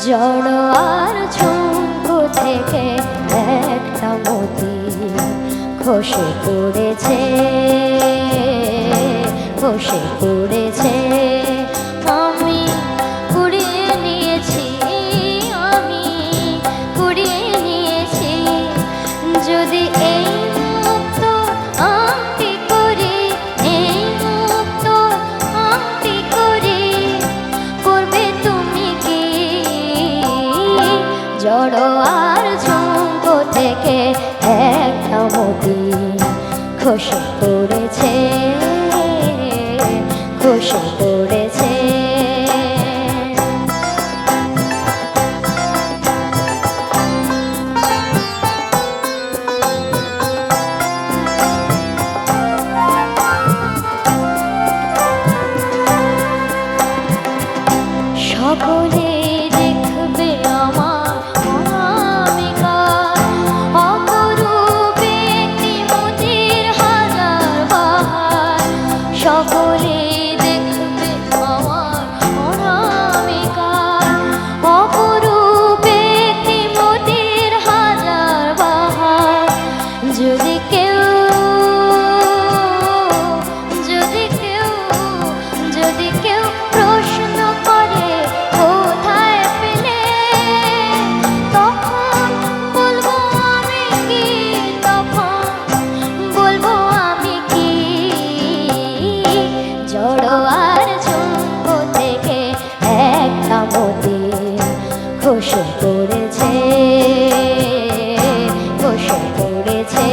জড় আর ঝুমকো থেকে একটা মতি খসে পড়েছে, খসে পড়েছে। আমি কুড়িয়ে নিয়েছি, আমি কুড়িয়ে নিয়েছি। যদি এই মুক্ত আংটি করি, এই মুক্ত আংটি করি, করবে তুমি কি? জড় আর ঝুমকো থেকে একটা মতি খসে পড়েছে, খসে পড়েছে। সকলে দেখবে আমার অনামিকা, অপরূপে মতির হাজার বাহার। সকলে দেখবে আমার অনামিকা, অপরূপে মতির হাজার বাহার। যদি কেউ, যদি কেউ, যদি কেউ প্রশ্ন করে কোথায় পেলে, তখন বলবো আমি কি, তখন বলবো আমি কি? জড় আর ঝুমকো থেকে একটা মতি খসে পড়েছে, খসে পড়েছে।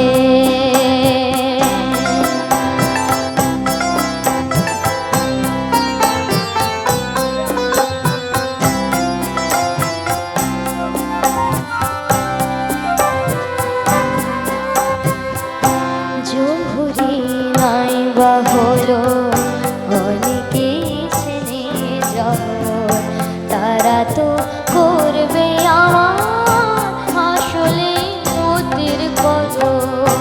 জহুরি নাই বা হলো অনেকে চেনে জগৎ, তারা তো করবে আমার আসলে মতির কদর।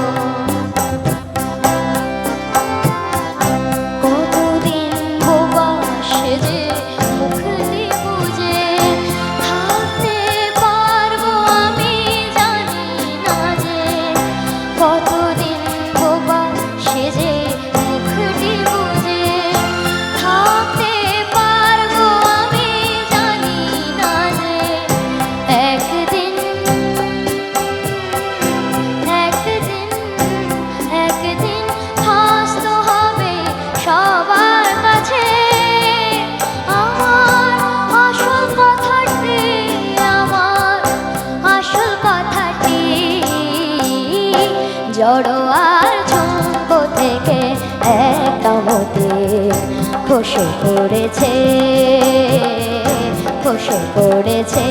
কতদিন বোবা সেজে মুখ দিয়ে বুঝে থাকতে পারবো আমি জানি না যে। কতদিন বোবা সেজে মুখটি বুঝে থাকতে পারবো আমি জানি না যে। একদিন, একদিন, একদিন হাসতে হবে সবার কাছে আমার আসল কথাটি, আমার আসল কথাটি। জড় আর ঝুমকো থেকে একটা মতি খসে পড়েছে, খসে পড়েছে।